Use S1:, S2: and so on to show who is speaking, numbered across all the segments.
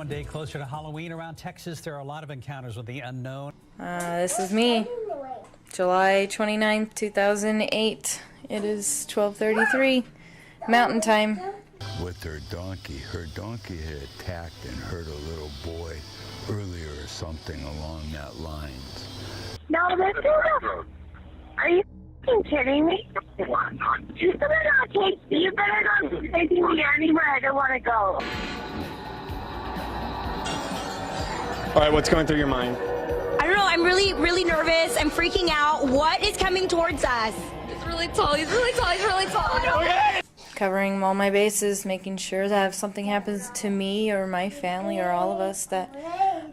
S1: One day closer to Halloween around Texas, there are a lot of encounters with the unknown.
S2: This is me. July 29th, 2008. It is 12:33 Mountain Time.
S3: With her donkey had attacked and hurt a little boy earlier or something along that lines.
S4: No, this is Are you kidding me? You better not take me anywhere I don't want to go.
S5: All right, what's going through your mind?
S6: I don't know. I'm really nervous. I'm freaking out. What is coming towards us?
S7: He's really tall. He's really tall. He's really tall.
S5: Okay.
S2: Covering all my bases, making sure that if something happens to me or my family or all of us, that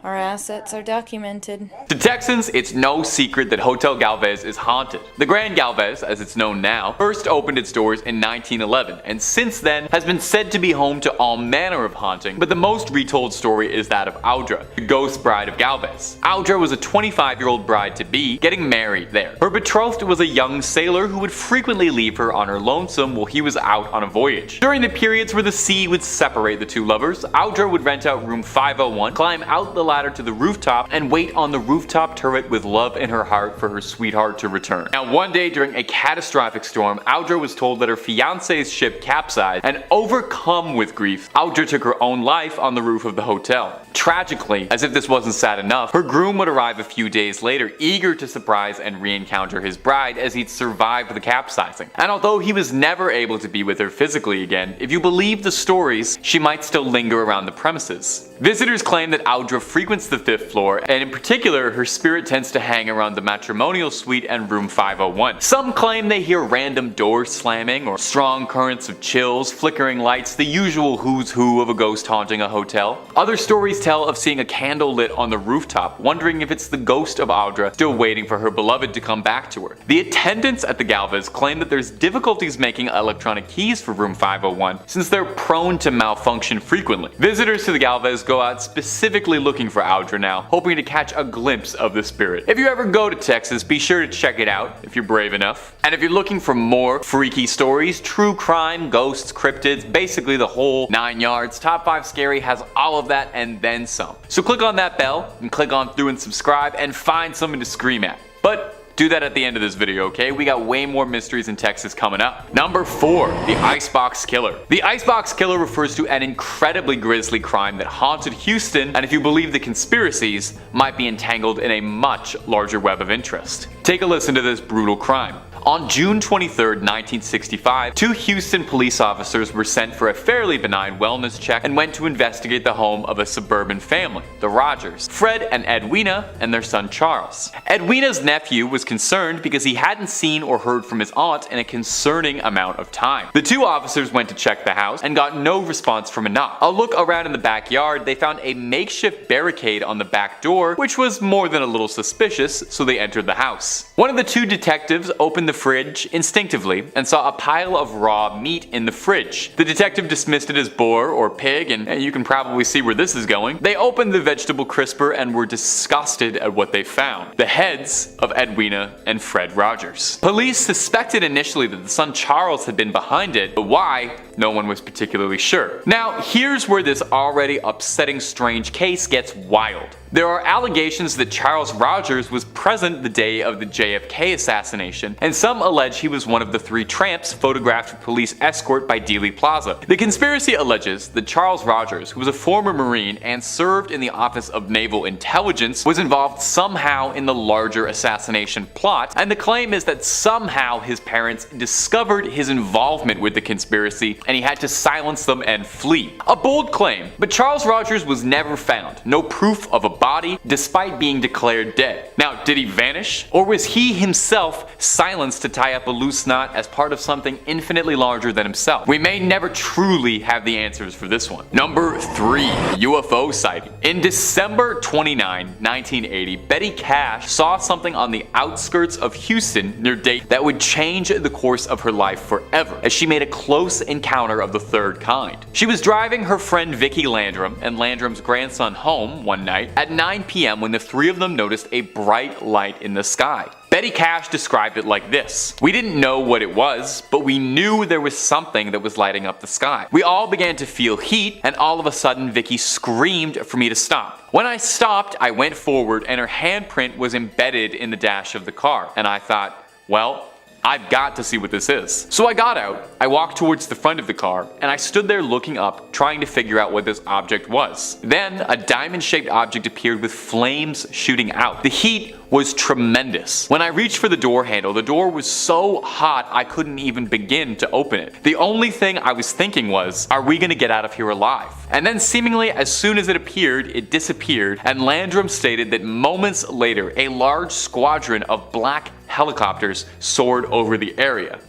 S2: our assets are documented.
S8: To Texans, it's no secret that Hotel Galvez is haunted. The Grand Galvez, as it's known now, first opened its doors in 1911, and since then has been said to be home to all manner of haunting, but the most retold story is that of Audra, the ghost bride of Galvez. Audra was a 25-year-old bride-to-be getting married there. Her betrothed was a young sailor who would frequently leave her on her lonesome while he was out on a voyage. During the periods where the sea would separate the two lovers, Audra would rent out room 501, climb out the ladder to the rooftop, and wait on the rooftop turret with love in her heart for her sweetheart to return. Now, one day during a catastrophic storm, Audra was told that her fiance's ship capsized, and overcome with grief, Audra took her own life on the roof of the hotel. Tragically, as if this wasn't sad enough, her groom would arrive a few days later, eager to surprise and re-encounter his bride as he'd survived the capsizing. And although he was never able to be with her physically again, if you believe the stories, she might still linger around the premises. Visitors claim that Audra frequents the 5th floor, and in particular, her spirit tends to hang around the matrimonial suite and room 501. Some claim they hear random doors slamming, or strong currents of chills, flickering lights, the usual who's who of a ghost haunting a hotel. Other stories tell of seeing a candle lit on the rooftop, wondering if it's the ghost of Audra still waiting for her beloved to come back to her. The attendants at the Galvez claim that there's difficulties making electronic keys for room 501 since they're prone to malfunction frequently. Visitors to the Galvez go out specifically looking for Audra now, hoping to catch a glimpse of the spirit. If you ever go to Texas, be sure to check it out if you're brave enough. And if you're looking for more freaky stories, true crime, ghosts, cryptids, basically the whole 9 yards, Top 5 Scary has all of that and then some. So click on that bell and click on through and subscribe and find something to scream at. But do that at the end of this video, okay? We got way more mysteries in Texas coming up. Number 4, the Icebox Killer. The Icebox Killer refers to an incredibly grisly crime that haunted Houston, and if you believe the conspiracies, might be entangled in a much larger web of interest. Take a listen to this brutal crime. On June 23, 1965, 2 Houston police officers were sent for a fairly benign wellness check and went to investigate the home of a suburban family, the Rogers, Fred and Edwina, and their son Charles. Edwina's nephew was concerned because he hadn't seen or heard from his aunt in a concerning amount of time. The 2 officers went to check the house and got no response from a knock. A look around in the backyard, they found a makeshift barricade on the back door, which was more than a little suspicious, so they entered the house. One of the 2 detectives opened the fridge instinctively and saw a pile of raw meat in the fridge. The detective dismissed it as boar or pig, and you can probably see where this is going. They opened the vegetable crisper and were disgusted at what they found: the heads of Edwina and Fred Rogers. Police suspected initially that the son Charles had been behind it, but why, no one was particularly sure. Now, here's where this already upsetting strange case gets wild. There are allegations that Charles Rogers was present the day of the JFK assassination, and some allege he was one of the 3 tramps photographed with police escort by Dealey Plaza. The conspiracy alleges that Charles Rogers, who was a former Marine and served in the Office of Naval Intelligence, was involved somehow in the larger assassination plot, and the claim is that somehow his parents discovered his involvement with the conspiracy and he had to silence them and flee. A bold claim, but Charles Rogers was never found. No proof of a body, despite being declared dead. Now, did he vanish? Or was he himself silenced to tie up a loose knot as part of something infinitely larger than himself? We may never truly have the answers for this one. Number 3, UFO sighting. In December 29, 1980, Betty Cash saw something on the outskirts of Houston near Dayton that would change the course of her life forever, as she made a close encounter of the 3rd kind. She was driving her friend Vicki Landrum and Landrum's grandson home one night at 9 p.m. when the 3 of them noticed a bright light in the sky. Betty Cash described it like this: "We didn't know what it was, but we knew there was something that was lighting up the sky. We all began to feel heat, and all of a sudden Vicky screamed for me to stop. When I stopped, I went forward and her handprint was embedded in the dash of the car, and I thought, well, I've got to see what this is. So I got out, I walked towards the front of the car, and I stood there looking up, trying to figure out what this object was. Then a diamond-shaped object appeared with flames shooting out. The heat was tremendous. When I reached for the door handle, the door was so hot I couldn't even begin to open it. The only thing I was thinking was, are we gonna get out of here alive? And then seemingly as soon as it appeared, it disappeared, and Landrum stated that moments later, a large squadron of black helicopters soared over the area.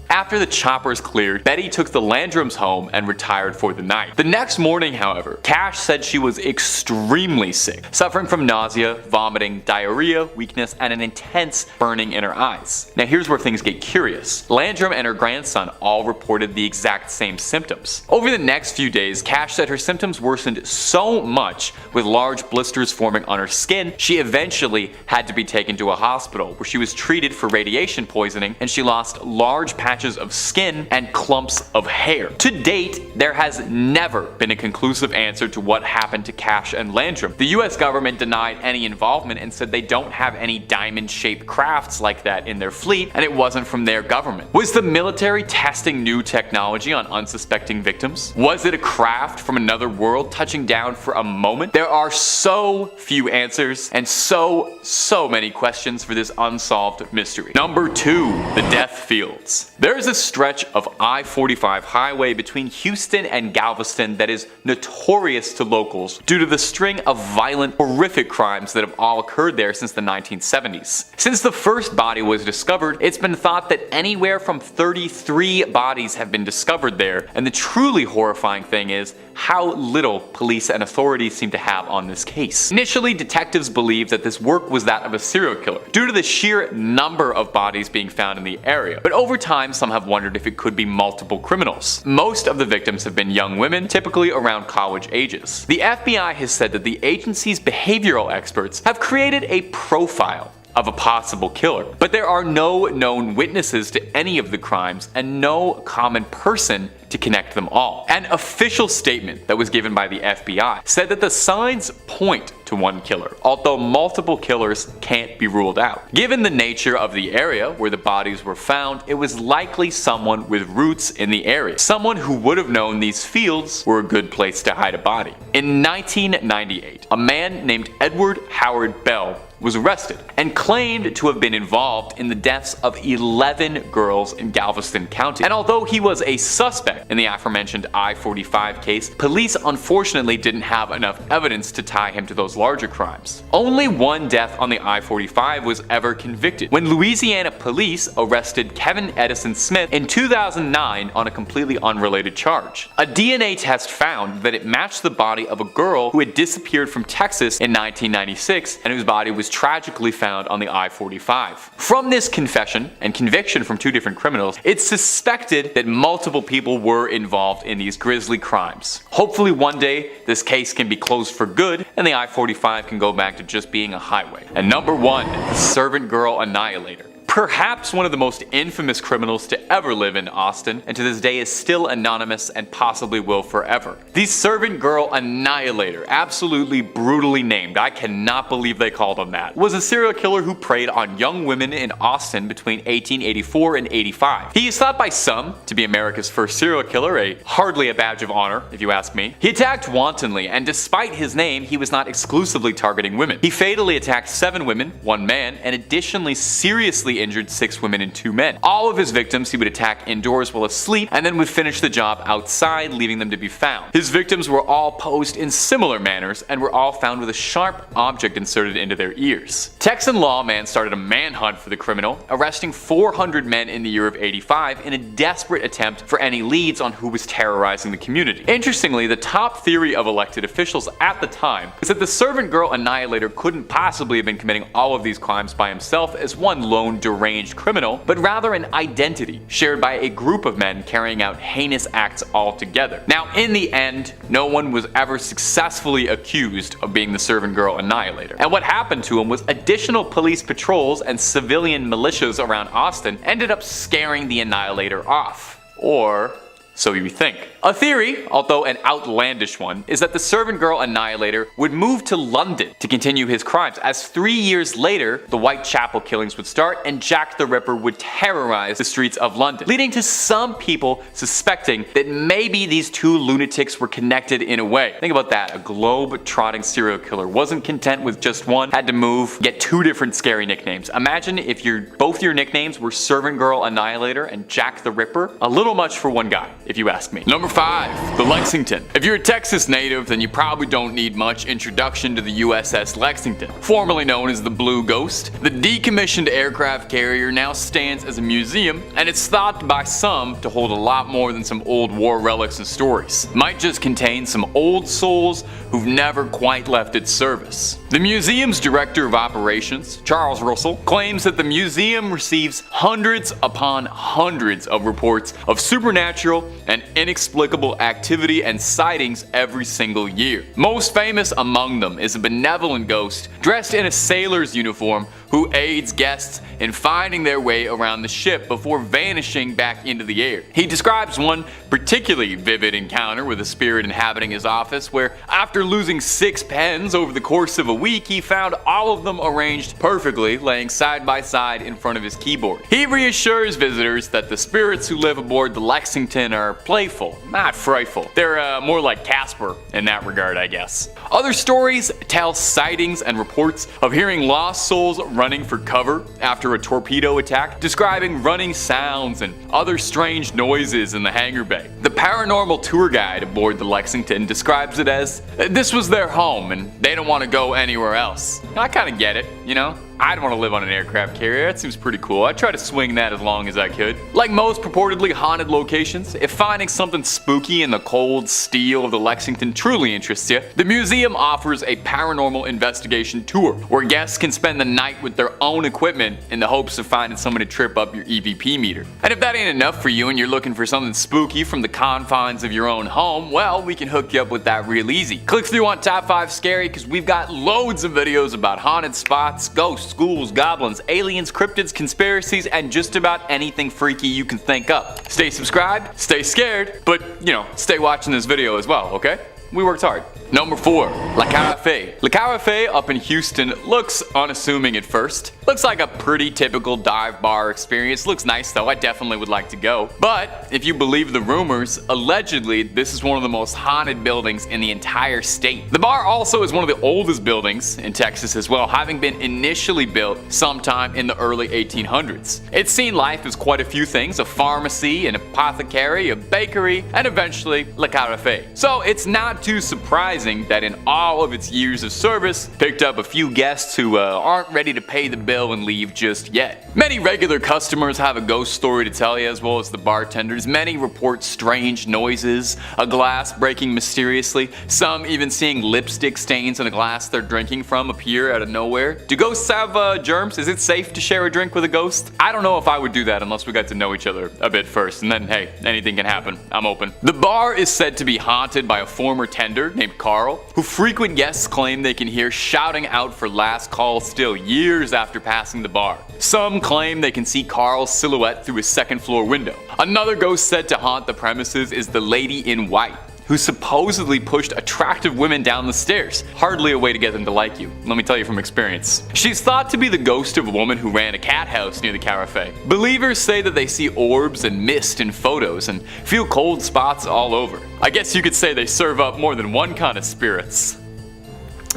S8: After the choppers cleared, Betty took the Landrums home and retired for the night. The next morning, however, Cash said she was extremely sick, suffering from nausea, vomiting, diarrhea, weakness, and an intense burning in her eyes. Now here's where things get curious. Landrum and her grandson all reported the exact same symptoms. Over the next few days, Cash said her symptoms worsened so much, with large blisters forming on her skin, she eventually had to be taken to a hospital where she was treated for radiation poisoning, and she lost large patches of skin and clumps of hair. To date, there has never been a conclusive answer to what happened to Cash and Landrum. The US government denied any involvement and said they don't have any diamond-shaped crafts like that in their fleet, and it wasn't from their government. Was the military testing new technology on unsuspecting victims? Was it a craft from another world touching down for a moment? There are so few answers and so many questions for this unsolved mystery. Number 2, the death fields. There is a stretch of I-45 highway between Houston and Galveston that is notorious to locals due to the string of violent, horrific crimes that have all occurred there since the 1970s. Since the first body was discovered, it's been thought that anywhere from 33 bodies have been discovered there, and the truly horrifying thing is how little police and authorities seem to have on this case. Initially, detectives believed that this work was that of a serial killer, due to the sheer number of bodies being found in the area, but over time some have wondered if it could be multiple criminals. Most of the victims have been young women, typically around college ages. The FBI has said that the agency's behavioral experts have created a profile of a possible killer, but there are no known witnesses to any of the crimes and no common person to connect them all. An official statement that was given by the FBI said that the signs point to one killer, although multiple killers can't be ruled out. Given the nature of the area where the bodies were found, it was likely someone with roots in the area, someone who would have known these fields were a good place to hide a body. In 1998, a man named Edward Howard Bell was arrested and claimed to have been involved in the deaths of 11 girls in Galveston County. And although he was a suspect in the aforementioned I-45 case, police unfortunately didn't have enough evidence to tie him to those larger crimes. Only one death on the I-45 was ever convicted, when Louisiana police arrested Kevin Edison Smith in 2009 on a completely unrelated charge. A DNA test found that it matched the body of a girl who had disappeared from Texas in 1996 and whose body was tragically found on the I-45. From this confession and conviction from two different criminals, it's suspected that multiple people were involved in these grisly crimes. Hopefully one day this case can be closed for good and the I-45 can go back to just being a highway. And number 1, the Servant Girl Annihilator. Perhaps one of the most infamous criminals to ever live in Austin, and to this day is still anonymous and possibly will forever. The Servant Girl Annihilator, absolutely brutally named, I cannot believe they called him that, was a serial killer who preyed on young women in Austin between 1884 and 85. He is thought by some to be America's first serial killer, hardly a badge of honor if you ask me. He attacked wantonly, and despite his name, he was not exclusively targeting women. He fatally attacked 7 women, 1 man, and additionally seriously injured 6 women and 2 men. All of his victims he would attack indoors while asleep and then would finish the job outside, leaving them to be found. His victims were all posed in similar manners and were all found with a sharp object inserted into their ears. Texan lawman started a manhunt for the criminal, arresting 400 men in the year of 85 in a desperate attempt for any leads on who was terrorizing the community. Interestingly, the top theory of elected officials at the time was that the Servant Girl Annihilator couldn't possibly have been committing all of these crimes by himself as one lone arranged criminal, but rather an identity shared by a group of men carrying out heinous acts all together. Now, in the end, no one was ever successfully accused of being the servant girl annihilator. And what happened to him was additional police patrols and civilian militias around Austin ended up scaring the annihilator off. Or so you think. A theory, although an outlandish one, is that the servant girl annihilator would move to London to continue his crimes, as 3 years later, the Whitechapel killings would start and Jack the Ripper would terrorize the streets of London, leading to some people suspecting that maybe these two lunatics were connected in a way. Think about that, a globe-trotting serial killer wasn't content with just one, had to move, get two different scary nicknames. Imagine if both your nicknames were servant girl annihilator and Jack the Ripper. A little much for one guy, if you ask me. Number 5, the Lexington. If you're a Texas native, then you probably don't need much introduction to the USS Lexington. Formerly known as the Blue Ghost, the decommissioned aircraft carrier now stands as a museum, and it's thought by some to hold a lot more than some old war relics and stories. Might just contain some old souls who've never quite left its service. The museum's director of operations, Charles Russell, claims that the museum receives hundreds upon hundreds of reports of supernatural and inexplicable activity and sightings every single year. Most famous among them is a benevolent ghost dressed in a sailor's uniform who aids guests in finding their way around the ship before vanishing back into the air. He describes one particularly vivid encounter with a spirit inhabiting his office where, after losing 6 pens over the course of a week, he found all of them arranged perfectly, laying side by side in front of his keyboard. He reassures visitors that the spirits who live aboard the Lexington are playful, not frightful. They're more like Casper in that regard, I guess. Other stories tell sightings and reports of hearing lost souls running for cover after a torpedo attack, describing running sounds and other strange noises in the hangar bay. The paranormal tour guide aboard the Lexington describes it as, this was their home and they don't want to go anywhere else. I kind of get it, you know? I'd want to live on an aircraft carrier, that seems pretty cool. I'd try to swing that as long as I could. Like most purportedly haunted locations, if finding something spooky in the cold steel of the Lexington truly interests you, the museum offers a paranormal investigation tour, where guests can spend the night with their own equipment in the hopes of finding someone to trip up your EVP meter. And if that ain't enough for you and you're looking for something spooky from the confines of your own home, well, we can hook you up with that real easy. Click through on Top 5 Scary, because we've got loads of videos about haunted spots, ghosts, ghouls, goblins, aliens, cryptids, conspiracies, and just about anything freaky you can think up. Stay subscribed, stay scared, but, you know, stay watching this video as well, okay? We worked hard. Number 4, Le Carafe. Le Carafe up in Houston looks unassuming at first. Looks like a pretty typical dive bar experience. Looks nice though, I definitely would like to go. But if you believe the rumors, allegedly this is one of the most haunted buildings in the entire state. The bar also is one of the oldest buildings in Texas as well, having been initially built sometime in the early 1800s. It's seen life as quite a few things: a pharmacy, an apothecary, a bakery, and eventually Le Carafe. So it's not too surprising that in all of its years of service, picked up a few guests who aren't ready to pay the bill and leave just yet. Many regular customers have a ghost story to tell you, as well as the bartenders. Many report strange noises, a glass breaking mysteriously, some even seeing lipstick stains in a glass they're drinking from appear out of nowhere. Do ghosts have germs? Is it safe to share a drink with a ghost? I don't know if I would do that unless we got to know each other a bit first, and then hey, anything can happen. I'm open. The bar is said to be haunted by a former tender named Carl, who frequent guests claim they can hear shouting out for last call still years after passing the bar. Some claim they can see Carl's silhouette through a second-floor window. Another ghost said to haunt the premises is the Lady in White, who supposedly pushed attractive women down the stairs. Hardly a way to get them to like you, let me tell you from experience. She's thought to be the ghost of a woman who ran a cat house near the Carafe. Believers say that they see orbs and mist in photos and feel cold spots all over. I guess you could say they serve up more than one kind of spirits.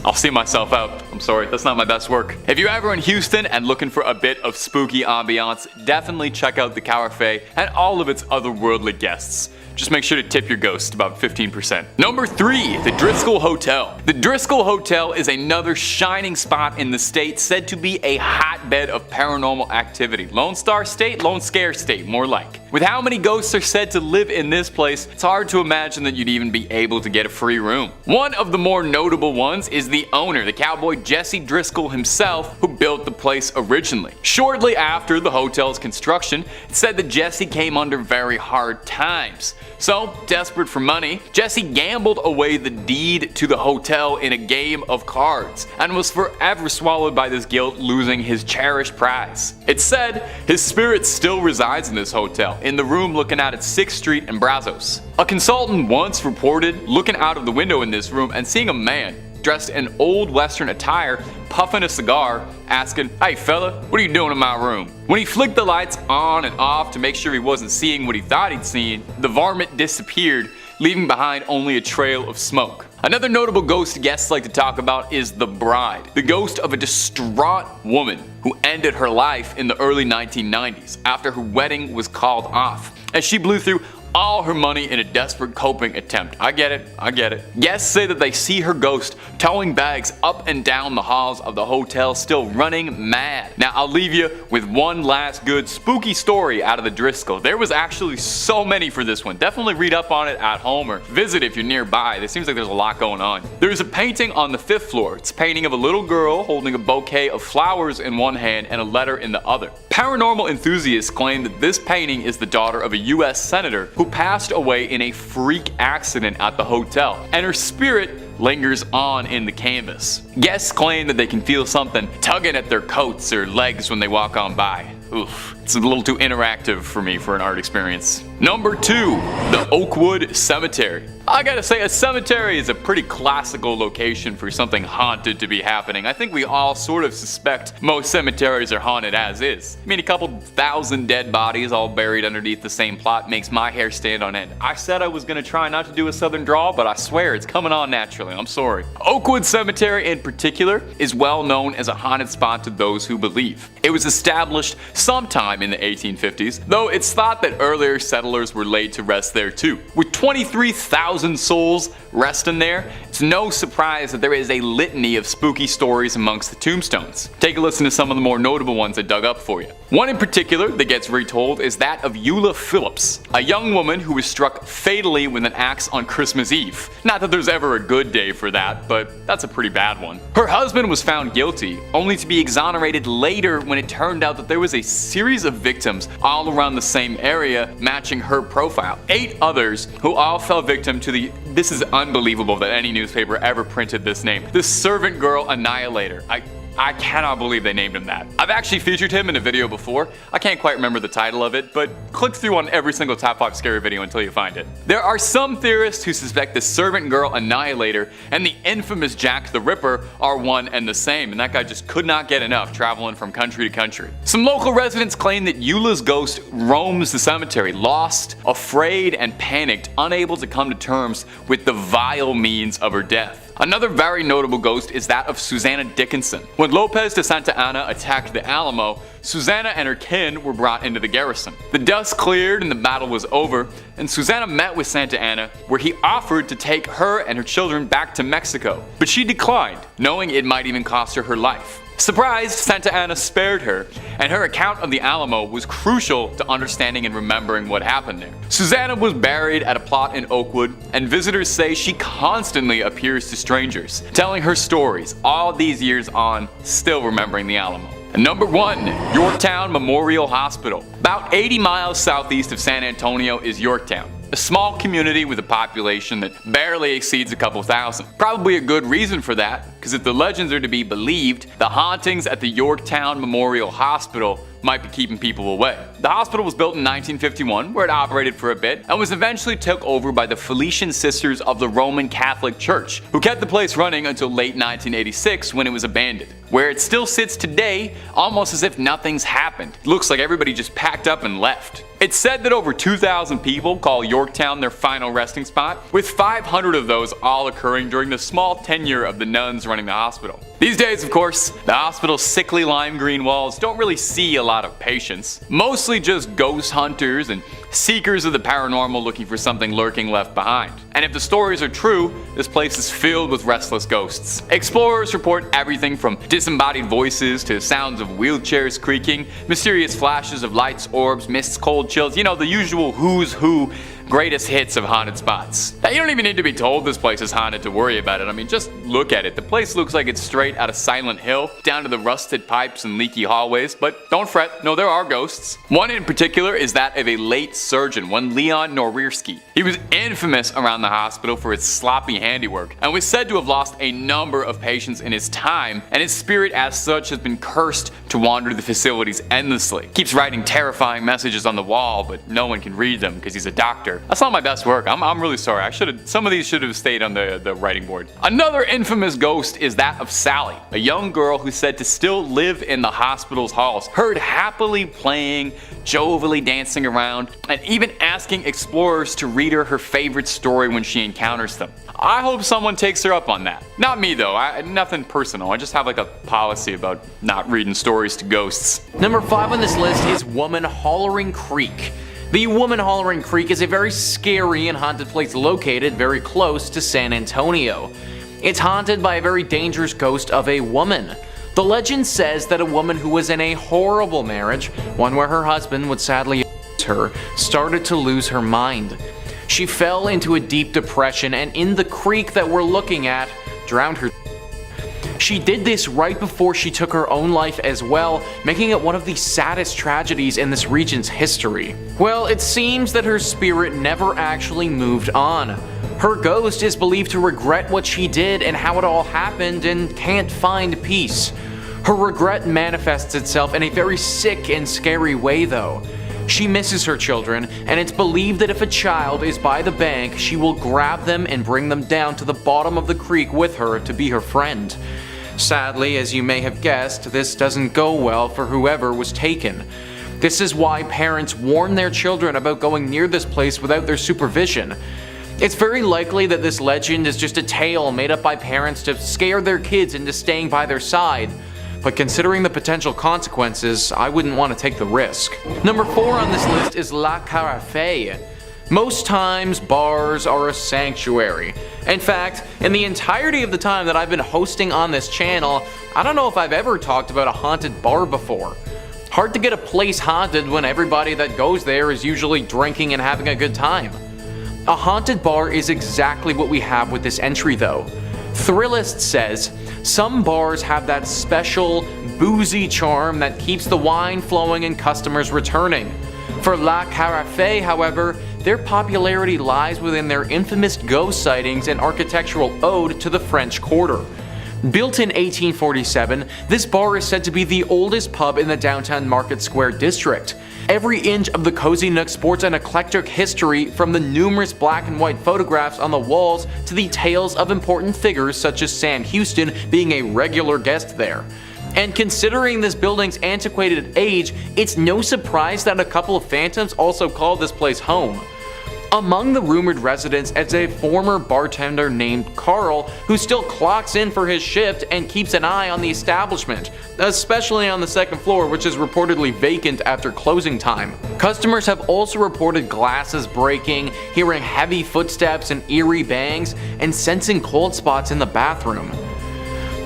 S8: I'll see myself out. I'm sorry, that's not my best work. If you're ever in Houston and looking for a bit of spooky ambiance, definitely check out the Carafe and all of its otherworldly guests. Just make sure to tip your ghost about 15%. Number 3, the Driscoll Hotel. The Driscoll Hotel is another shining spot in the state, said to be a hotbed of paranormal activity. Lone Star State, Lone Scare State, more like. With how many ghosts are said to live in this place, it's hard to imagine that you'd even be able to get a free room. One of the more notable ones is the owner, the cowboy Jesse Driscoll himself, who built the place originally. Shortly after the hotel's construction, it's said that Jesse came under very hard times. So, desperate for money, Jesse gambled away the deed to the hotel in a game of cards, and was forever swallowed by this guilt, losing his cherished prize. It's said his spirit still resides in this hotel, in the room looking out at 6th Street and Brazos. A consultant once reported looking out of the window in this room and seeing a man dressed in old western attire, puffing a cigar, asking, "Hey fella, what are you doing in my room?" When he flicked the lights on and off to make sure he wasn't seeing what he thought he'd seen, the varmint disappeared, leaving behind only a trail of smoke. Another notable ghost guests like to talk about is the Bride, the ghost of a distraught woman who ended her life in the early 1990s after her wedding was called off, as she blew through all her money in a desperate coping attempt. I get it. Guests say that they see her ghost towing bags up and down the halls of the hotel, still running mad. Now I'll leave you with one last good spooky story out of the Driscoll. There was actually so many for this one. Definitely read up on it at home or visit if you're nearby. It seems like there's a lot going on. There's a painting on the 5th floor. It's a painting of a little girl holding a bouquet of flowers in one hand and a letter in the other. Paranormal enthusiasts claim that this painting is the daughter of a US senator who passed away in a freak accident at the hotel, and her spirit lingers on in the canvas. Guests claim that they can feel something tugging at their coats or legs when they walk on by. Oof, it's a little too interactive for me for an art experience. Number 2, the Oakwood Cemetery. I gotta say, a cemetery is a pretty classical location for something haunted to be happening. I think we all sort of suspect most cemeteries are haunted as is. I mean, a couple thousand dead bodies all buried underneath the same plot makes my hair stand on end. I said I was gonna try not to do a southern drawl, but I swear it's coming on naturally. I'm sorry. Oakwood Cemetery in particular is well known as a haunted spot to those who believe. It was established sometime in the 1850s, though it's thought that earlier settlers were laid to rest there too. With 23,000 souls resting there, it's no surprise that there is a litany of spooky stories amongst the tombstones. Take a listen to some of the more notable ones I dug up for you. One in particular that gets retold is that of Eula Phillips, a young woman who was struck fatally with an axe on Christmas Eve. Not that there's ever a good day for that, but that's a pretty bad one. Her husband was found guilty, only to be exonerated later when it turned out that there was a series of victims all around the same area matching her profile. 8 others who all fell victim to this is unbelievable that any newspaper ever printed this name, the Servant Girl Annihilator. I cannot believe they named him that. I've actually featured him in a video before. I can't quite remember the title of it, but click through on every single top 5 scary video until you find it. There are some theorists who suspect the Servant Girl Annihilator and the infamous Jack the Ripper are one and the same, and that guy just could not get enough traveling from country to country. Some local residents claim that Eula's ghost roams the cemetery, lost, afraid, and panicked, unable to come to terms with the vile means of her death. Another very notable ghost is that of Susanna Dickinson. When Lopez de Santa Anna attacked the Alamo, Susanna and her kin were brought into the garrison. The dust cleared and the battle was over, and Susanna met with Santa Anna, where he offered to take her and her children back to Mexico. But she declined, knowing it might even cost her her life. Surprised, Santa Anna spared her, and her account of the Alamo was crucial to understanding and remembering what happened there. Susanna was buried at a plot in Oakwood, and visitors say she constantly appears to strangers, telling her stories all these years on, still remembering the Alamo. And number 1, Yorktown Memorial Hospital. About 80 miles southeast of San Antonio is Yorktown, a small community with a population that barely exceeds a couple thousand. Probably a good reason for that, because if the legends are to be believed, the hauntings at the Yorktown Memorial Hospital might be keeping people away. The hospital was built in 1951, where it operated for a bit, and was eventually took over by the Felician Sisters of the Roman Catholic Church, who kept the place running until late 1986 when it was abandoned, where it still sits today, almost as if nothing's happened. It looks like everybody just packed up and left. It's said that over 2,000 people call Yorktown their final resting spot, with 500 of those all occurring during the small tenure of the nuns running the hospital. These days, of course, the hospital's sickly lime green walls don't really see a lot of patients, mostly just ghost hunters and seekers of the paranormal looking for something lurking left behind. And if the stories are true, this place is filled with restless ghosts. Explorers report everything from disembodied voices to sounds of wheelchairs creaking, mysterious flashes of lights, orbs, mists, cold chills, you know, the usual who's who greatest hits of haunted spots. Now, you don't even need to be told this place is haunted to worry about it. I mean, just look at it. The place looks like it's straight out of Silent Hill, down to the rusted pipes and leaky hallways, but don't fret, no, there are ghosts. One in particular is that of a late surgeon, one Leon Norwirski. He was infamous around the hospital for his sloppy handiwork, and was said to have lost a number of patients in his time, and his spirit as such has been cursed to wander the facilities endlessly. Keeps writing terrifying messages on the wall, but no one can read them because he's a doctor. That's not my best work. I'm really sorry. Some of these should have stayed on the writing board. Another infamous ghost is that of Sally, a young girl who's said to still live in the hospital's halls, heard happily playing, jovially dancing around, and even asking explorers to read her favorite story when she encounters them. I hope someone takes her up on that. Not me though, nothing personal. I just have like a policy about not reading stories to ghosts.
S9: Number 5 on this list is Woman Hollering Creek. The Woman Hollering Creek is a very scary and haunted place located very close to San Antonio. It's haunted by a very dangerous ghost of a woman. The legend says that a woman who was in a horrible marriage, one where her husband would sadly abuse her, started to lose her mind. She fell into a deep depression and in the creek that we're looking at, drowned her. She did this right before she took her own life as well, making it one of the saddest tragedies in this region's history. Well, it seems that her spirit never actually moved on. Her ghost is believed to regret what she did and how it all happened and can't find peace. Her regret manifests itself in a very sick and scary way though. She misses her children, and it's believed that if a child is by the bank, she will grab them and bring them down to the bottom of the creek with her to be her friend. Sadly, as you may have guessed, this doesn't go well for whoever was taken. This is why parents warn their children about going near this place without their supervision. It's very likely that this legend is just a tale made up by parents to scare their kids into staying by their side. But considering the potential consequences, I wouldn't want to take the risk. Number 4 on this list is La Carafe. Most times, bars are a sanctuary. In fact, in the entirety of the time that I've been hosting on this channel, I don't know if I've ever talked about a haunted bar before. Hard to get a place haunted when everybody that goes there is usually drinking and having a good time. A haunted bar is exactly what we have with this entry though. Thrillist says, some bars have that special, boozy charm that keeps the wine flowing and customers returning. For La Carafe, however, their popularity lies within their infamous ghost sightings and architectural ode to the French Quarter. Built in 1847, this bar is said to be the oldest pub in the downtown Market Square district. Every inch of the cozy nook sports an eclectic history, from the numerous black and white photographs on the walls to the tales of important figures such as Sam Houston being a regular guest there. And considering this building's antiquated age, it's no surprise that a couple of phantoms also call this place home. Among the rumored residents is a former bartender named Carl, who still clocks in for his shift and keeps an eye on the establishment, especially on the second floor, which is reportedly vacant after closing time. Customers have also reported glasses breaking, hearing heavy footsteps and eerie bangs, and sensing cold spots in the bathroom.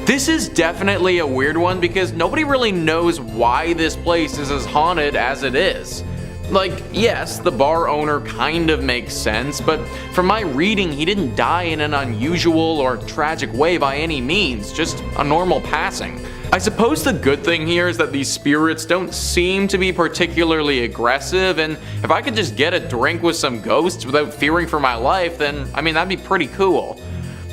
S9: This is definitely a weird one because nobody really knows why this place is as haunted as it is. Like, yes, the bar owner kind of makes sense, but from my reading, he didn't die in an unusual or tragic way by any means, just a normal passing. I suppose the good thing here is that these spirits don't seem to be particularly aggressive, and if I could just get a drink with some ghosts without fearing for my life, then I mean that'd be pretty cool.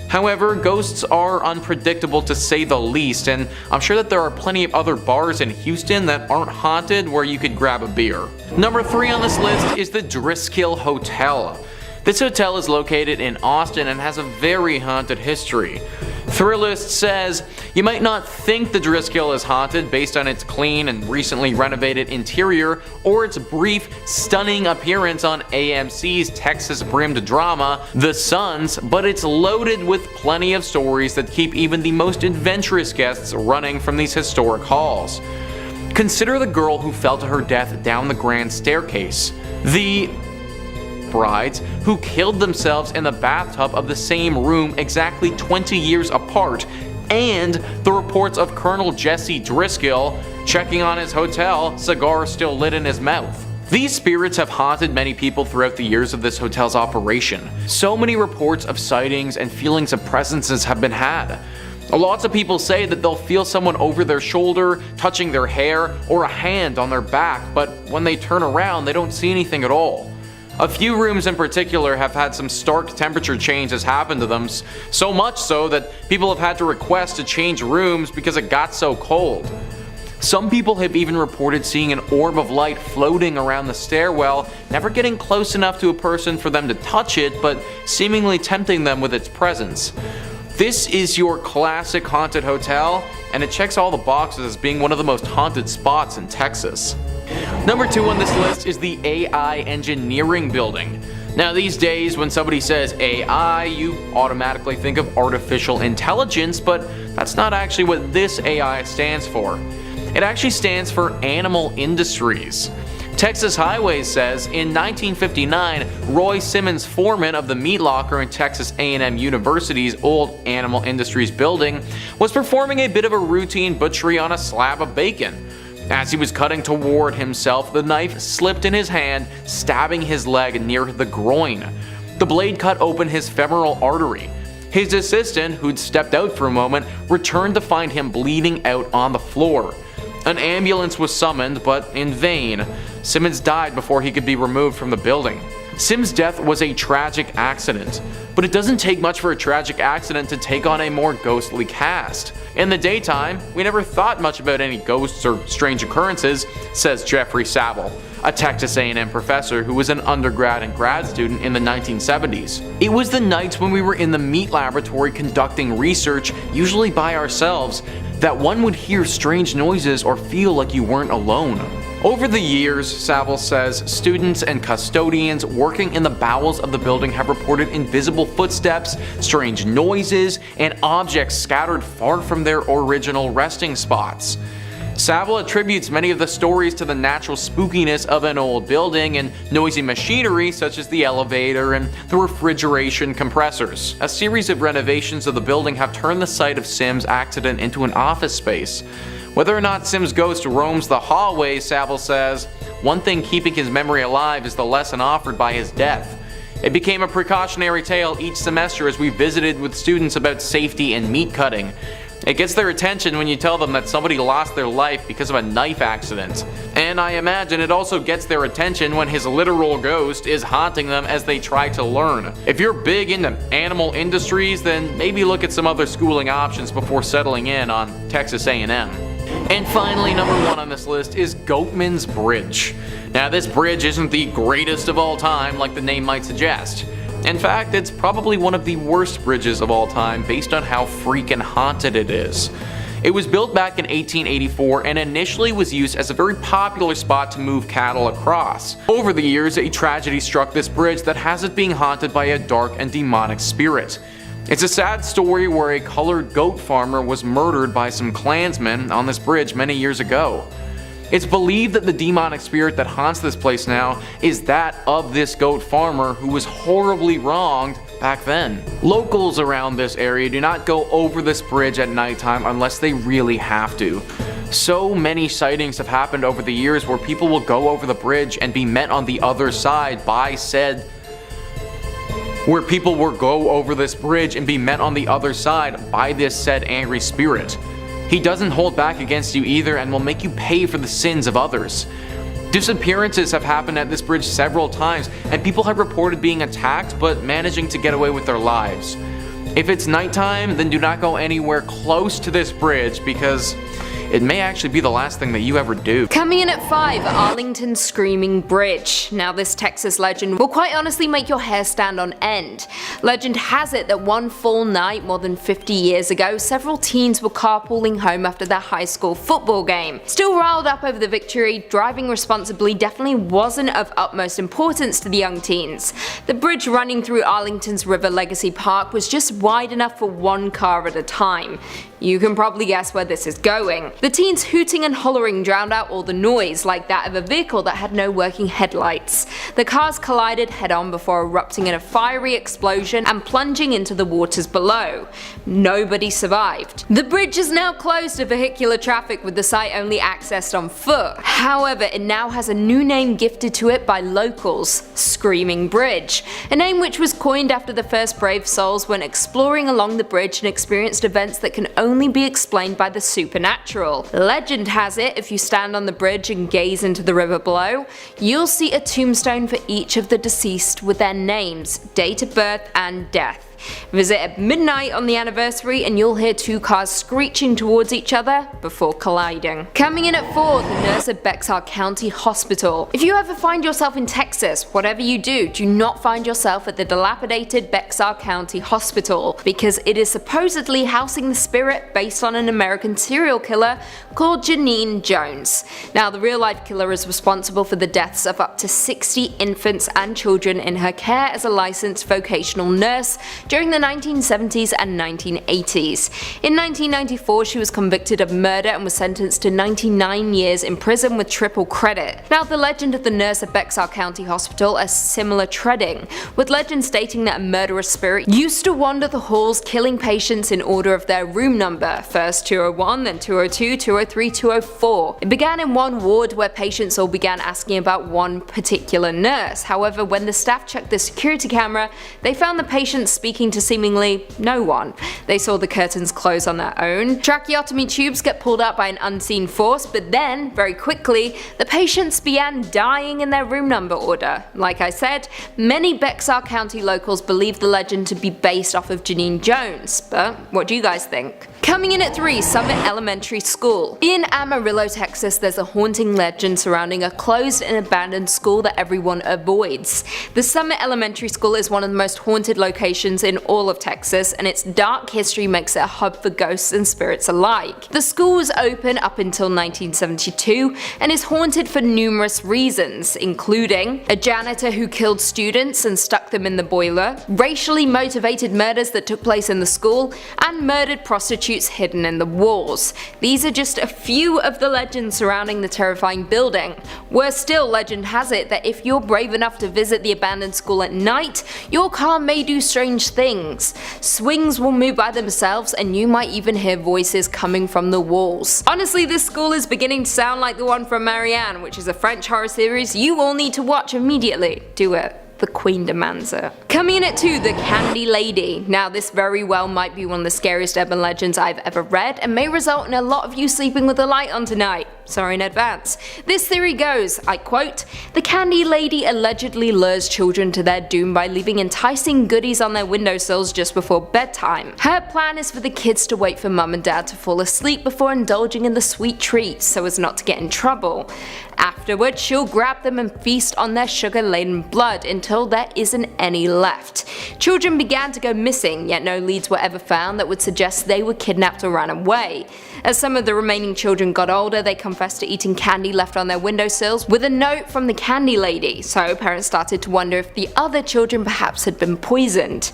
S9: However, ghosts are unpredictable to say the least, and I'm sure that there are plenty of other bars in Houston that aren't haunted where you could grab a beer. Number 3 on this list is the Driskill Hotel. This hotel is located in Austin and has a very haunted history. Thrillist says, you might not think the Driskill is haunted based on its clean and recently renovated interior or its brief, stunning appearance on AMC's Texas-brimmed drama, The Sons, but it's loaded with plenty of stories that keep even the most adventurous guests running from these historic halls. Consider the girl who fell to her death down the grand staircase. The brides who killed themselves in the bathtub of the same room exactly 20 years apart, and the reports of Colonel Jesse Driscoll checking on his hotel, cigar still lit in his mouth. These spirits have haunted many people throughout the years of this hotel's operation. So many reports of sightings and feelings of presences have been had. Lots of people say that they'll feel someone over their shoulder, touching their hair, or a hand on their back, but when they turn around, they don't see anything at all. A few rooms in particular have had some stark temperature changes happen to them, so much so that people have had to request to change rooms because it got so cold. Some people have even reported seeing an orb of light floating around the stairwell, never getting close enough to a person for them to touch it, but seemingly tempting them with its presence. This is your classic haunted hotel, and it checks all the boxes as being one of the most haunted spots in Texas. Number 2 on this list is the AI Engineering Building. Now these days when somebody says AI, you automatically think of artificial intelligence, but that's not actually what this AI stands for. It actually stands for Animal Industries. Texas Highways says in 1959, Roy Simmons, foreman of the meat locker in Texas A&M University's old Animal Industries building, was performing a bit of a routine butchery on a slab of bacon. As he was cutting toward himself, the knife slipped in his hand, stabbing his leg near the groin. The blade cut open his femoral artery. His assistant, who'd stepped out for a moment, returned to find him bleeding out on the floor. An ambulance was summoned, but in vain. Simmons died before he could be removed from the building. Sims' death was a tragic accident, but it doesn't take much for a tragic accident to take on a more ghostly cast. In the daytime, we never thought much about any ghosts or strange occurrences, says Jeffrey Saville, a Texas A&M professor who was an undergrad and grad student in the 1970s. It was the nights when we were in the meat laboratory conducting research, usually by ourselves, that one would hear strange noises or feel like you weren't alone. Over the years, Saville says, students and custodians working in the bowels of the building have reported invisible footsteps, strange noises, and objects scattered far from their original resting spots. Saville attributes many of the stories to the natural spookiness of an old building and noisy machinery such as the elevator and the refrigeration compressors. A series of renovations of the building have turned the site of Sims' accident into an office space. Whether or not Sims' ghost roams the hallways, Saville says, one thing keeping his memory alive is the lesson offered by his death. It became a precautionary tale each semester as we visited with students about safety and meat cutting. It gets their attention when you tell them that somebody lost their life because of a knife accident. And I imagine it also gets their attention when his literal ghost is haunting them as they try to learn. If you're big into Animal Industries, then maybe look at some other schooling options before settling in on Texas A&M. And finally, number 1 on this list is Goatman's Bridge. Now this bridge isn't the greatest of all time like the name might suggest. In fact, it's probably one of the worst bridges of all time based on how freaking haunted it is. It was built back in 1884 and initially was used as a very popular spot to move cattle across. Over the years, a tragedy struck this bridge that has it being haunted by a dark and demonic spirit. It's a sad story where a colored goat farmer was murdered by some Klansmen on this bridge many years ago. It's believed that the demonic spirit that haunts this place now is that of this goat farmer who was horribly wronged back then. Locals around this area do not go over this bridge at nighttime unless they really have to. So many sightings have happened over the years where people will go over the bridge and be met on the other side by said angry spirit. He doesn't hold back against you either and will make you pay for the sins of others. Disappearances have happened at this bridge several times, and people have reported being attacked but managing to get away with their lives. If it's nighttime, then do not go anywhere close to this bridge because it may actually be the last thing that you ever do.
S7: Coming in at 5, Arlington Screaming Bridge. Now this Texas legend will quite honestly make your hair stand on end. Legend has it that one full night more than 50 years ago, several teens were carpooling home after their high school football game. Still riled up over the victory, driving responsibly definitely wasn't of utmost importance to the young teens. The bridge running through Arlington's River Legacy Park was just wide enough for one car at a time. You can probably guess where this is going. The teens' hooting and hollering drowned out all the noise, like that of a vehicle that had no working headlights. The cars collided head-on before erupting in a fiery explosion and plunging into the waters below. Nobody survived. The bridge is now closed to vehicular traffic, with the site only accessed on foot. However, it now has a new name gifted to it by locals: Screaming Bridge, a name which was coined after the first brave souls went exploring along the bridge and experienced events that can only be explained by the supernatural. Legend has it, if you stand on the bridge and gaze into the river below, you'll see a tombstone for each of the deceased with their names, date of birth and death. Visit at midnight on the anniversary and you'll hear two cars screeching towards each other before colliding. Coming in at 4, the nurse at Bexar County Hospital. If you ever find yourself in Texas, whatever you do not find yourself at the dilapidated Bexar County Hospital, because it is supposedly housing the spirit based on an American serial killer called Janine Jones. Now, the real-life killer is responsible for the deaths of up to 60 infants and children in her care as a licensed vocational nurse during the 1970s and 1980s. In 1994, she was convicted of murder and was sentenced to 99 years in prison with triple credit. Now, the legend of the nurse at Bexar County Hospital is similar treading, with legend stating that a murderous spirit used to wander the halls killing patients in order of their room number, first 201, then 202, 203, 204. It began in one ward where patients all began asking about one particular nurse. However, when the staff checked the security camera, they found the patients speaking to seemingly no one. They saw the curtains close on their own, tracheotomy tubes get pulled out by an unseen force, but then, very quickly, the patients began dying in their room number order. Like I said, many Bexar County locals believe the legend to be based off of Janine Jones, but what do you guys think? Coming in at 3, Summit Elementary School. In Amarillo, Texas, there's a haunting legend surrounding a closed and abandoned school that everyone avoids. The Summit Elementary School is one of the most haunted locations in all of Texas, and its dark history makes it a hub for ghosts and spirits alike. The school was open up until 1972 and is haunted for numerous reasons, including a janitor who killed students and stuck them in the boiler, racially motivated murders that took place in the school, and murdered prostitutes hidden in the walls. These are just a few of the legends surrounding the terrifying building. Worse still, legend has it that if you're brave enough to visit the abandoned school at night, your car may do strange things. Swings will move by themselves and you might even hear voices coming from the walls. Honestly, this school is beginning to sound like the one from Marianne, which is a French horror series you all need to watch immediately. Do it. The Queen demands it. Coming in at 2, the Candy Lady. Now, this very well might be one of the scariest urban legends I've ever read and may result in a lot of you sleeping with the light on tonight. Sorry in advance. This theory goes, I quote, "The Candy Lady allegedly lures children to their doom by leaving enticing goodies on their windowsills just before bedtime. Her plan is for the kids to wait for mum and dad to fall asleep before indulging in the sweet treats so as not to get in trouble. Afterwards, she'll grab them and feast on their sugar-laden blood until there isn't any left. Children began to go missing, yet no leads were ever found that would suggest they were kidnapped or ran away. As some of the remaining children got older, they confessed to eating candy left on their windowsills with a note from the Candy Lady, so parents started to wonder if the other children perhaps had been poisoned.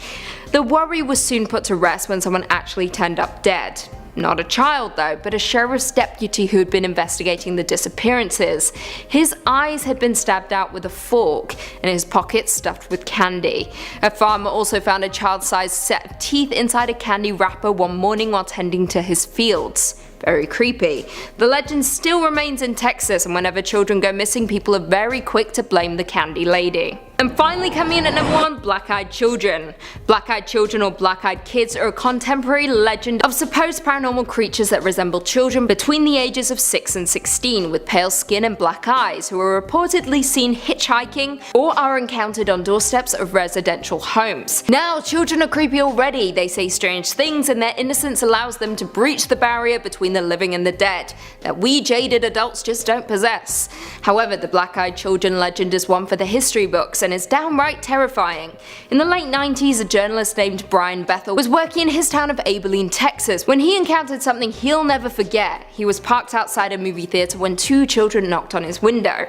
S7: The worry was soon put to rest when someone actually turned up dead. Not a child though, but a sheriff's deputy who had been investigating the disappearances. His eyes had been stabbed out with a fork, and his pockets stuffed with candy. A farmer also found a child-sized set of teeth inside a candy wrapper one morning while tending to his fields. Very creepy. The legend still remains in Texas, and whenever children go missing, people are very quick to blame the Candy Lady. And finally, coming in at number 1, Black-Eyed Children. Black-Eyed Children or Black-Eyed Kids are a contemporary legend of supposed paranormal creatures that resemble children between the ages of 6 and 16 with pale skin and black eyes who are reportedly seen hitchhiking or are encountered on doorsteps of residential homes. Now, children are creepy already. They say strange things and their innocence allows them to breach the barrier between the living and the dead that we jaded adults just don't possess. However, the Black-Eyed Children legend is one for the history books and is downright terrifying. In the late 90s, a journalist named Brian Bethel was working in his town of Abilene, Texas, when he encountered something he'll never forget. He was parked outside a movie theater when 2 children knocked on his window.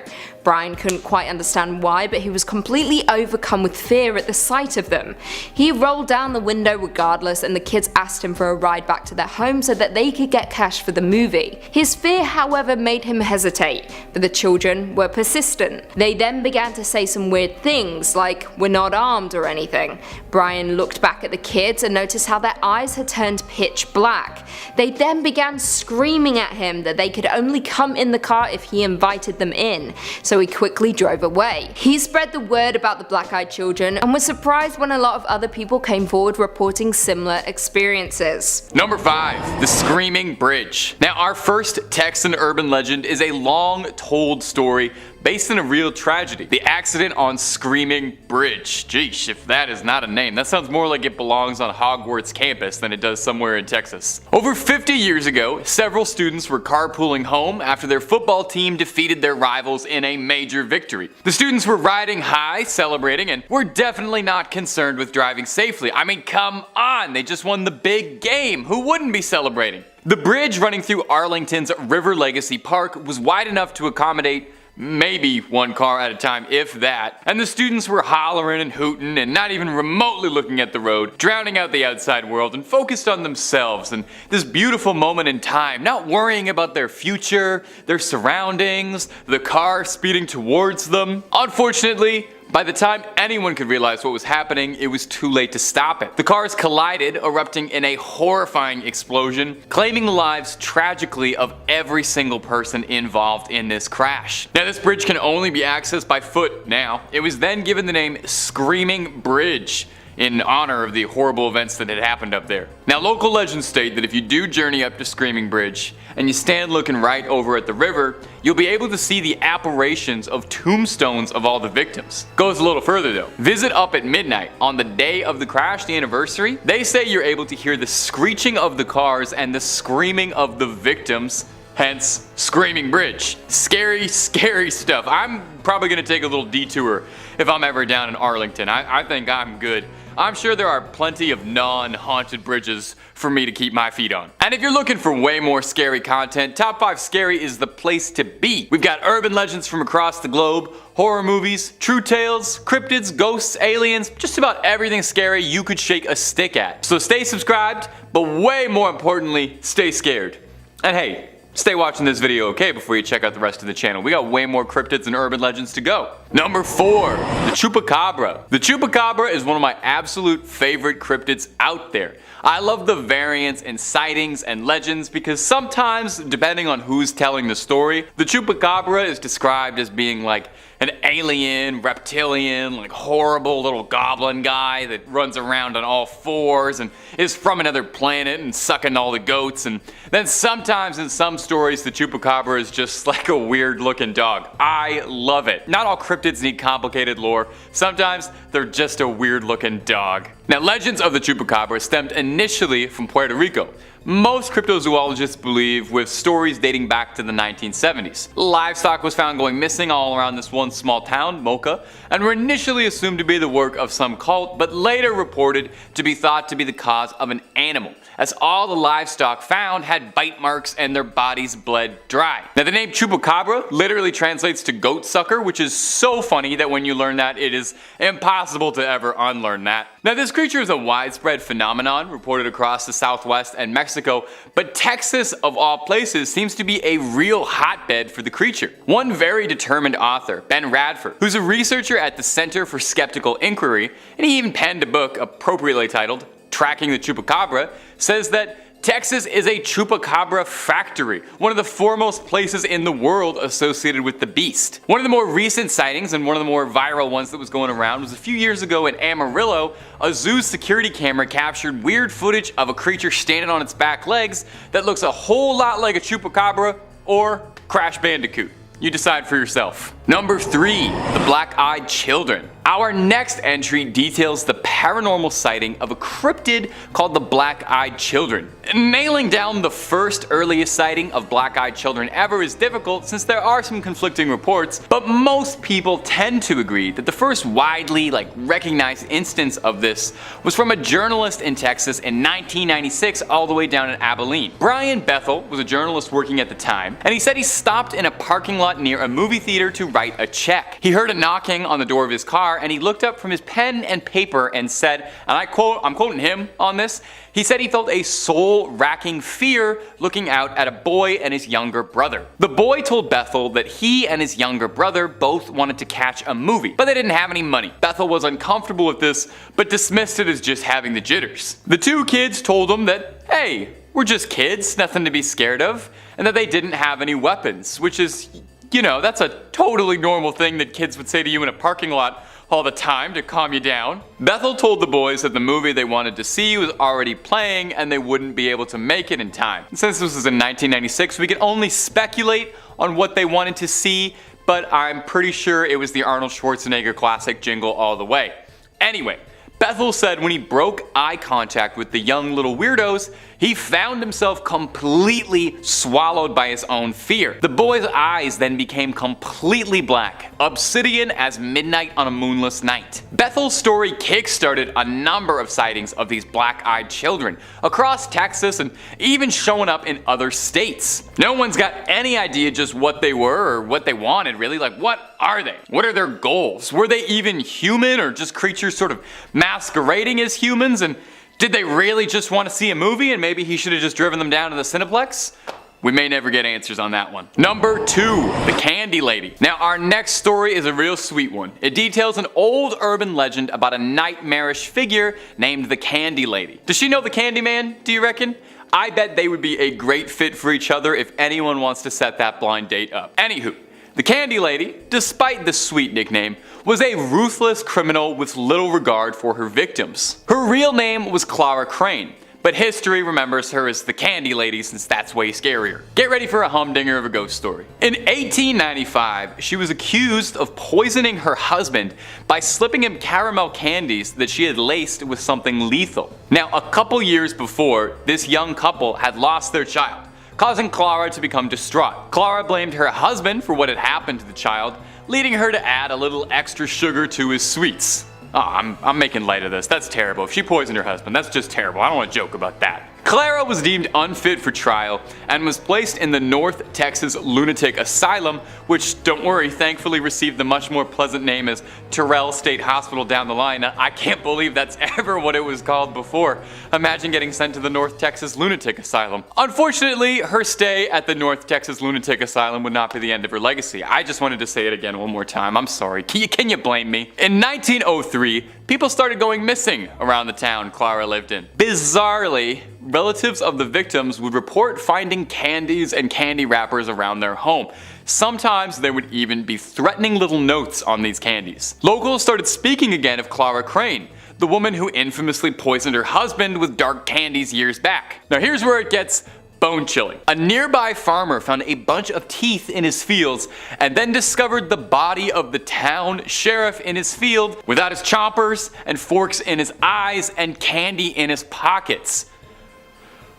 S7: Brian couldn't quite understand why, but he was completely overcome with fear at the sight of them. He rolled down the window regardless, and the kids asked him for a ride back to their home so that they could get cash for the movie. His fear, however, made him hesitate, but the children were persistent. They then began to say some weird things, like, "We're not armed" or anything. Brian looked back at the kids and noticed how their eyes had turned pitch black. They then began screaming at him that they could only come in the car if he invited them in, so he quickly drove away. He spread the word about the black-eyed children and was surprised when a lot of other people came forward reporting similar experiences.
S8: Number 5. The Screaming Bridge. Now, our first Texan urban legend is a long-told story based on a real tragedy. The accident on Screaming Bridge. Geesh, if that is not a name, that sounds more like it belongs on Hogwarts campus than it does somewhere in Texas. Over 50 years ago, several students were carpooling home after their football team defeated their rivals in a major victory. The students were riding high, celebrating, and were definitely not concerned with driving safely. I mean, come on, they just won the big game. Who wouldn't be celebrating? The bridge running through Arlington's River Legacy Park was wide enough to accommodate maybe one car at a time, if that. And the students were hollering and hooting and not even remotely looking at the road, drowning out the outside world and focused on themselves and this beautiful moment in time, not worrying about their future, their surroundings, the car speeding towards them. Unfortunately, by the time anyone could realize what was happening, it was too late to stop it. The cars collided, erupting in a horrifying explosion, claiming the lives tragically of every single person involved in this crash. Now, this bridge can only be accessed by foot now. It was then given the name Screaming Bridge in honor of the horrible events that had happened up there. Now, local legends state that if you do journey up to Screaming Bridge and you stand looking right over at the river, you'll be able to see the apparitions of tombstones of all the victims. Goes a little further though. Visit up at midnight on the day of the crash, the anniversary. They say you're able to hear the screeching of the cars and the screaming of the victims, hence Screaming Bridge. Scary, scary stuff. I'm probably gonna take a little detour if I'm ever down in Arlington. I think I'm good. I'm sure there are plenty of non-haunted bridges for me to keep my feet on. And if you're looking for way more scary content, Top 5 Scary is the place to be. We've got urban legends from across the globe, horror movies, true tales, cryptids, ghosts, aliens, just about everything scary you could shake a stick at. So stay subscribed, but way more importantly, stay scared. And hey, stay watching this video, okay, before you check out the rest of the channel. We got way more cryptids and urban legends to go. Number 4, the Chupacabra. The Chupacabra is one of my absolute favorite cryptids out there. I love the variants in sightings and legends because sometimes, depending on who's telling the story, the Chupacabra is described as being like an alien, reptilian, like horrible little goblin guy that runs around on all fours and is from another planet and sucking all the goats. And then sometimes in some stories the Chupacabra is just like a weird looking dog. I love it. Not all cryptids need complicated lore. Sometimes they're just a weird looking dog. Now, legends of the Chupacabra stemmed initially from Puerto Rico. Most cryptozoologists believe with stories dating back to the 1970s. Livestock was found going missing all around this one small town, Mocha, and were initially assumed to be the work of some cult, but later reported to be thought to be the cause of an animal, as all the livestock found had bite marks and their bodies bled dry. Now, the name Chupacabra literally translates to goat sucker, which is so funny that when you learn that, it is impossible to ever unlearn that. Now, this creature is a widespread phenomenon reported across the Southwest and Mexico, but Texas, of all places, seems to be a real hotbed for the creature. One very determined author, Ben Radford, who's a researcher at the Center for Skeptical Inquiry, and he even penned a book appropriately titled Tracking the Chupacabra, says that Texas is a Chupacabra factory, one of the foremost places in the world associated with the beast. One of the more recent sightings and one of the more viral ones that was going around was a few years ago in Amarillo. A zoo's security camera captured weird footage of a creature standing on its back legs that looks a whole lot like a Chupacabra or Crash Bandicoot. You decide for yourself. Number 3, the black-eyed children. Our next entry details the paranormal sighting of a cryptid called the Black-Eyed Children. Nailing down the first earliest sighting of Black-Eyed Children ever is difficult since there are some conflicting reports, but most people tend to agree that the first widely recognized instance of this was from a journalist in Texas in 1996 all the way down in Abilene. Brian Bethel was a journalist working at the time, and he said he stopped in a parking lot near a movie theater to write a check. He heard a knocking on the door of his car, and he looked up from his pen and paper and said, and I'm quoting him on this, he said he felt a soul-racking fear looking out at a boy and his younger brother. The boy told Bethel that he and his younger brother both wanted to catch a movie, but they didn't have any money. Bethel was uncomfortable with this, but dismissed it as just having the jitters. The two kids told him that, hey, we're just kids, nothing to be scared of, and that they didn't have any weapons, which is, you know, that's a totally normal thing that kids would say to you in a parking lot all the time to calm you down. Bethel told the boys that the movie they wanted to see was already playing and they wouldn't be able to make it in time. Since this was in 1996, we can only speculate on what they wanted to see, but I'm pretty sure it was the Arnold Schwarzenegger classic Jingle All the Way. Anyway, Bethel said when he broke eye contact with the young little weirdos, he found himself completely swallowed by his own fear. The boy's eyes then became completely black, obsidian as midnight on a moonless night. Bethel's story kickstarted a number of sightings of these black-eyed children across Texas and even showing up in other states. No one's got any idea just what they were or what they wanted really. Like, what are they? What are their goals? Were they even human or just creatures sort of masquerading as humans? And did they really just want to see a movie and maybe he should have just driven them down to the Cineplex? We may never get answers on that one. Number 2, the Candy Lady. Now our next story is a real sweet one. It details an old urban legend about a nightmarish figure named the Candy Lady. Does she know the Candy Man, do you reckon? I bet they would be a great fit for each other if anyone wants to set that blind date up. Anywho, the Candy Lady, despite the sweet nickname, was a ruthless criminal with little regard for her victims. Her real name was Clara Crane, but history remembers her as the Candy Lady since that's way scarier. Get ready for a humdinger of a ghost story. In 1895, she was accused of poisoning her husband by slipping him caramel candies that she had laced with something lethal. Now, a couple years before, this young couple had lost their child, causing Clara to become distraught. Clara blamed her husband for what had happened to the child, leading her to add a little extra sugar to his sweets. Oh, I'm making light of this. That's terrible. If she poisoned her husband, that's just terrible. I don't want to joke about that. Clara was deemed unfit for trial and was placed in the North Texas Lunatic Asylum, which, don't worry, thankfully received the much more pleasant name as Terrell State Hospital down the line. I can't believe that's ever what it was called before. Imagine getting sent to the North Texas Lunatic Asylum. Unfortunately, her stay at the North Texas Lunatic Asylum would not be the end of her legacy. I just wanted to say it again one more time. I'm sorry. Can you blame me? In 1903, people started going missing around the town Clara lived in. Bizarrely, relatives of the victims would report finding candies and candy wrappers around their home. Sometimes there would even be threatening little notes on these candies. Locals started speaking again of Clara Crane, the woman who infamously poisoned her husband with dark candies years back. Now here's where it gets bone-chilling. A nearby farmer found a bunch of teeth in his fields and then discovered the body of the town sheriff in his field without his choppers and forks in his eyes and candy in his pockets.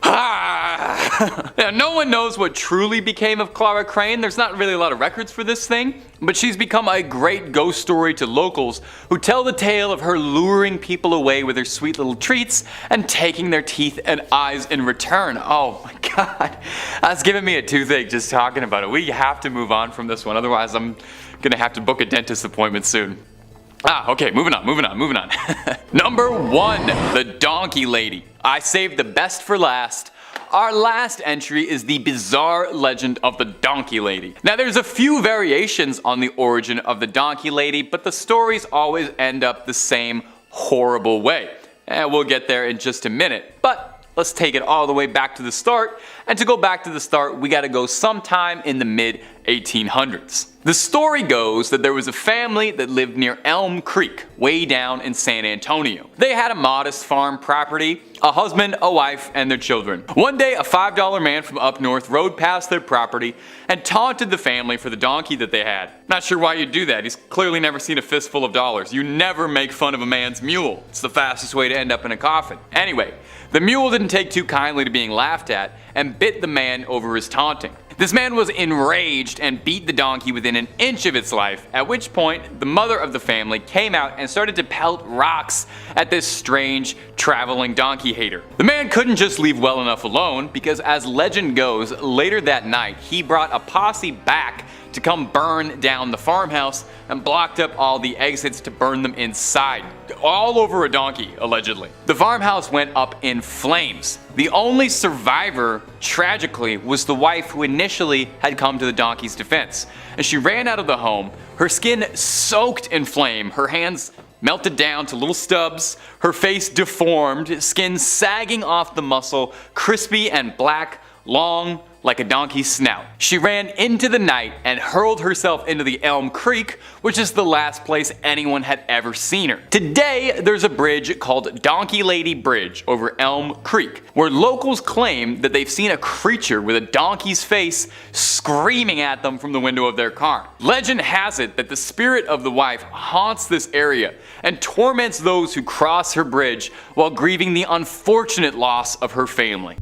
S8: Now, no one knows what truly became of Clara Crane. There's not really a lot of records for this thing, but she's become a great ghost story to locals who tell the tale of her luring people away with her sweet little treats and taking their teeth and eyes in return. Oh my god, that's giving me a toothache just talking about it. We have to move on from this one, otherwise I'm gonna have to book a dentist appointment soon. Okay, moving on. Number 1, the Donkey Lady. I saved the best for last. Our last entry is the bizarre legend of the Donkey Lady. Now there's a few variations on the origin of the Donkey Lady, but the stories always end up the same horrible way. And we'll get there in just a minute. But let's take it all the way back to the start, and to go back to the start we gotta go sometime in the mid 1800s. The story goes that there was a family that lived near Elm Creek, way down in San Antonio. They had a modest farm property, a husband, a wife, and their children. One day a $5 man from up north rode past their property and taunted the family for the donkey that they had. Not sure why you'd do that, he's clearly never seen a fistful of dollars. You never make fun of a man's mule. It's the fastest way to end up in a coffin. Anyway, the mule didn't take too kindly to being laughed at and bit the man over his taunting. This man was enraged and beat the donkey within an inch of its life, at which point the mother of the family came out and started to pelt rocks at this strange traveling donkey hater. The man couldn't just leave well enough alone, because as legend goes, later that night he brought a posse back to come burn down the farmhouse and blocked up all the exits to burn them inside. All over a donkey, allegedly. The farmhouse went up in flames. The only survivor, tragically, was the wife who initially had come to the donkey's defense. And she ran out of the home, her skin soaked in flame, her hands melted down to little stubs, her face deformed, skin sagging off the muscle, crispy and black, long like a donkey's snout. She ran into the night and hurled herself into the Elm Creek, which is the last place anyone had ever seen her. Today, there's a bridge called Donkey Lady Bridge over Elm Creek, where locals claim that they've seen a creature with a donkey's face screaming at them from the window of their car. Legend has it that the spirit of the wife haunts this area and torments those who cross her bridge while grieving the unfortunate loss of her family.